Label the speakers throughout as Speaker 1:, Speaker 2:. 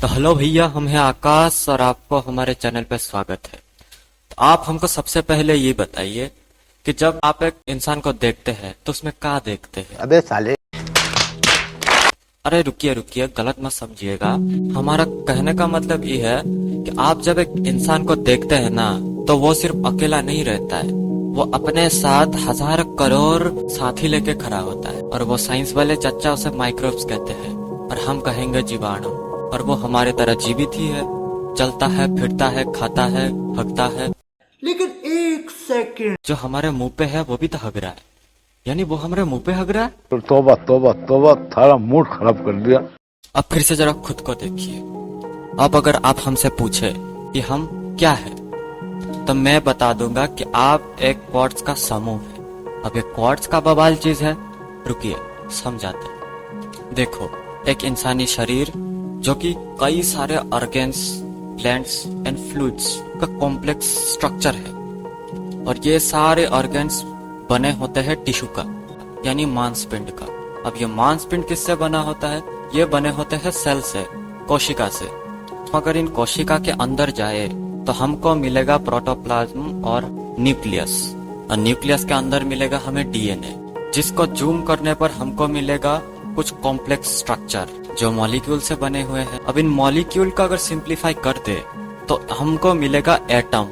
Speaker 1: तो हेलो भैया, हम हैं आकाश और आपको हमारे चैनल पे स्वागत है। तो आप हमको सबसे पहले ये बताइए कि जब आप एक इंसान को देखते हैं तो उसमें क्या देखते हैं?
Speaker 2: अबे साले।
Speaker 1: अरे रुकिए रुकिए, गलत मत समझिएगा। हमारा कहने का मतलब ये है कि आप जब एक इंसान को देखते हैं ना, तो वो सिर्फ अकेला नहीं रहता है, वो अपने साथ हजार करोड़ साथी लेके खड़ा होता है। और वो साइंस वाले चच्चा उसे माइक्रोब्स कहते हैं और हम कहेंगे जीवाणु। और वो हमारे तरह जीवित ही है, चलता है, फिरता है, खाता है, हगता है।
Speaker 3: लेकिन एक सेकंड,
Speaker 1: जो हमारे मुंह पे है वो भी तो हग रहा है, यानी वो हमारे मुंह पे हग रहा है।
Speaker 2: तो तोबा तोबा तोबा, थारा मूड खराब कर दिया।
Speaker 1: अब फिर से जरा खुद को देखिए। अब अगर आप हमसे पूछे कि हम क्या है, तो मैं बता दूंगा कि आप एक क्वार्ट्ज का समूह है। अब ये क्वार्ट्ज का बवाल चीज है, रुकिए समझाते हैं। देखो, एक इंसानी शरीर जो कि कई सारे ऑर्गन्स, ग्लैंड्स एंड फ्लूइड्स का कॉम्प्लेक्स स्ट्रक्चर है। और ये सारे ऑर्गन्स बने होते हैं टिश्यू का, यानी मांसपिंड का। अब ये मांसपिंड किससे बना होता है? ये बने होते हैं सेल से, कोशिका से। अगर इन कोशिका के अंदर जाए तो हमको मिलेगा प्रोटोप्लाज्म और न्यूक्लियस। और न्यूक्लियस के अंदर मिलेगा हमें डीएनए, जिसको जूम करने पर हमको मिलेगा कुछ कॉम्प्लेक्स स्ट्रक्चर जो मॉलिक्यूल से बने हुए हैं। अब इन मॉलिक्यूल का अगर सिंप्लीफाई कर दे तो हमको मिलेगा एटम,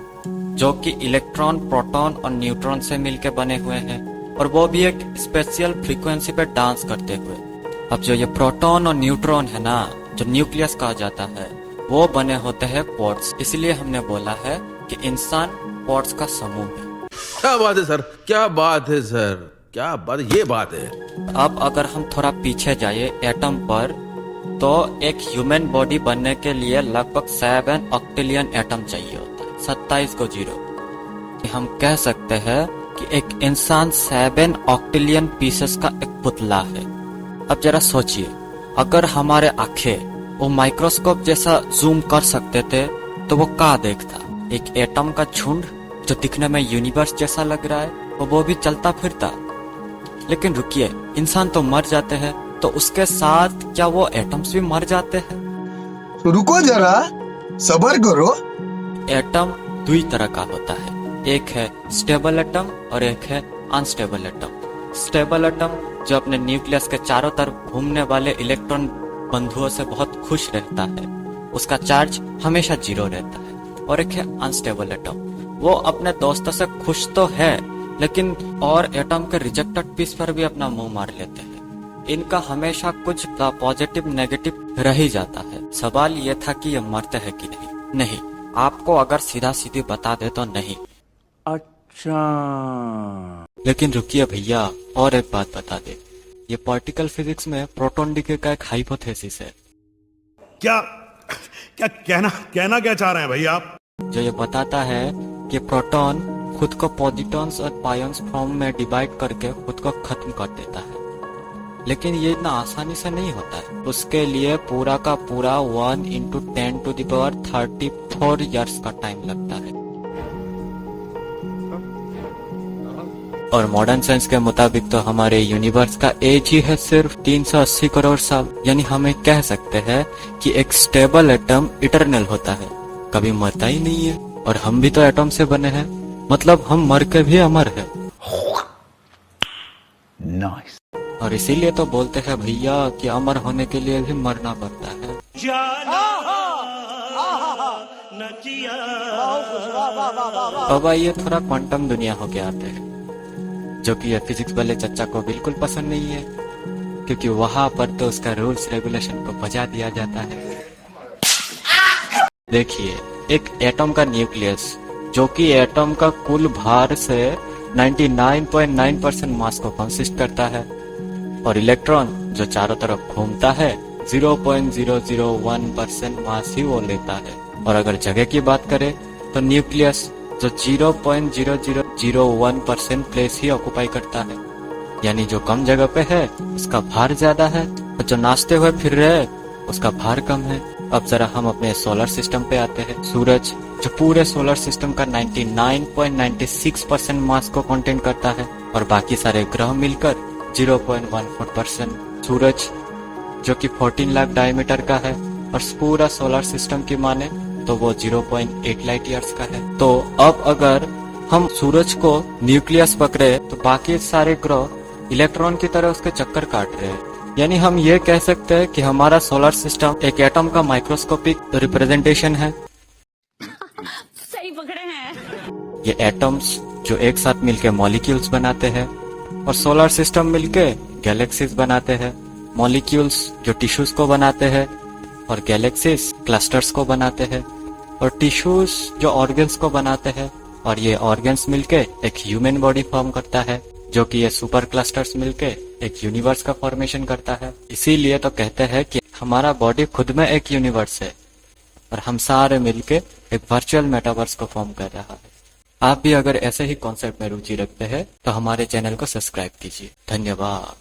Speaker 1: जो कि इलेक्ट्रॉन, प्रोटॉन और न्यूट्रॉन से मिलके बने हुए हैं, और वो भी एक स्पेशल फ्रीक्वेंसी पे डांस करते हुए। अब जो ये प्रोटॉन और न्यूट्रॉन है ना, जो न्यूक्लियस कहा जाता है, वो बने होते हैं क्वार्ट्ज। इसलिए हमने बोला है कि इंसान क्वार्ट्ज का समूह है।
Speaker 4: क्या बात है सर, क्या बात है सर, क्या बात, ये बात है।
Speaker 1: अब अगर हम थोड़ा पीछे जाइए एटम पर, तो एक ह्यूमन बॉडी बनने के लिए लगभग 7 ऑक्टिलियन एटम चाहिए होता है, 27 को 0। हम कह सकते हैं कि एक इंसान 7 ऑक्टिलियन पीसेस का एक पुतला है। अब जरा सोचिए, अगर हमारे आंखें वो माइक्रोस्कोप जैसा जूम कर सकते थे तो वो क्या देखता? एक एटम का झुंड जो दिखने में यूनिवर्स जैसा लग रहा है, वो भी चलता फिरता। लेकिन रुकिए, इंसान तो मर जाते हैं, तो उसके साथ क्या वो एटम्स भी मर जाते हैं?
Speaker 3: तो रुको जरा, सब्र करो।
Speaker 1: एटम दो तरह का होता है, एक है स्टेबल एटम और एक है अनस्टेबल एटम। स्टेबल एटम जो अपने न्यूक्लियस के चारों तरफ घूमने वाले इलेक्ट्रॉन बंधुओं से बहुत खुश रहता है, उसका चार्ज हमेशा 0 रहता है। और एक है अनस्टेबल एटम, वो अपने दोस्तों से खुश तो है, लेकिन और एटम के रिजेक्टेड पीस पर भी अपना मुंह मार लेते हैं। इनका हमेशा कुछ पॉजिटिव नेगेटिव रह ही जाता है। सवाल ये था कि ये मरते हैं कि नहीं। नहीं, आपको अगर सीधा सीधी बता दे तो नहीं।
Speaker 3: अच्छा,
Speaker 1: लेकिन रुकिए भैया, और एक बात बता दे। ये पार्टिकल फिजिक्स में प्रोटॉन डीके का एक हाइपोथेसिस है।
Speaker 5: क्या क्या कहना क्या चाह रहे हैं भैया आप?
Speaker 1: जो ये बताता है कि प्रोटॉन खुद को पॉजिट्रॉन्स और पायन्स फॉर्म में डिवाइड करके खुद को खत्म कर देता है। लेकिन ये इतना आसानी से नहीं होता है। उसके लिए पूरा का पूरा 1 × 10⁻34 ईयर्स का टाइम लगता है। और मॉडर्न साइंस के मुताबिक तो हमारे यूनिवर्स का एज ही है सिर्फ 380 करोड़ साल। यानी हमें कह सकते हैं कि एक स्टेबल एटम इटरनल होता है, कभी मरता ही नहीं है। और हम भी तो एटम से बने हैं, मतलब हम मर के भी अमर है।
Speaker 2: नाइस।
Speaker 1: और इसीलिए तो बोलते हैं भैया कि अमर होने के लिए भी मरना पड़ता है। अब आइए थोड़ा क्वांटम दुनिया होके आते हैं, जो कि फिजिक्स वाले चच्चा को बिल्कुल पसंद नहीं है, क्योंकि वहां पर तो उसका रूल्स रेगुलेशन को बजा दिया जाता है। देखिए, एक एटम का न्यूक्लियस, जो कि एटम का कुल भार से 99.9% मास को कंसिस्ट करता है, और इलेक्ट्रॉन जो चारों तरफ घूमता है 0.001% मास ही वो लेता है। और अगर जगह की बात करें तो न्यूक्लियस जो 0.0001% प्लेस ही ऑक्युपाई करता है, यानी जो कम जगह पे है उसका भार ज्यादा है, और जो नाचते हुए फिर रहे हैं उसका भार कम है। अब जरा हम अपने सोलर सिस्टम पे आते हैं। सूरज जो पूरे सोलर सिस्टम का 99.96% मास को कंटेन करता है, और बाकी सारे ग्रह मिलकर 0.14%। सूरज जो कि 14 लाख डायमीटर का है, और पूरा सोलर सिस्टम की माने तो वो 0.8 लाइट ईयर्स का है। तो अब अगर हम सूरज को न्यूक्लियस पकड़े तो बाकी सारे ग्रह इलेक्ट्रॉन की तरह उसके चक्कर काट रहे हैं। यानी हम ये कह सकते हैं कि हमारा सोलर सिस्टम एक एटम का माइक्रोस्कोपिक रिप्रेजेंटेशन है।
Speaker 6: सही पकड़े हैं।
Speaker 1: ये एटम्स जो एक साथ मिलके मॉलिक्यूल्स बनाते हैं और सोलर सिस्टम मिलके गैलेक्सीज बनाते हैं। मॉलिक्यूल्स जो टिश्यूज को बनाते हैं और गैलेक्सीज क्लस्टर्स को बनाते हैं और टिश्यूज जो ऑर्गन्स को बनाते हैं और ये ऑर्गन्स मिलके एक ह्यूमन बॉडी फॉर्म करता है, जो कि ये सुपर क्लस्टर्स मिलके एक यूनिवर्स का फॉर्मेशन करता है। इसीलिए तो कहते हैं कि हमारा बॉडी खुद में एक यूनिवर्स है और हम सारे मिलके एक वर्चुअल मेटावर्स को फॉर्म कर रहा है। आप भी अगर ऐसे ही कॉन्सेप्ट में रुचि रखते हैं तो हमारे चैनल को सब्सक्राइब कीजिए। धन्यवाद।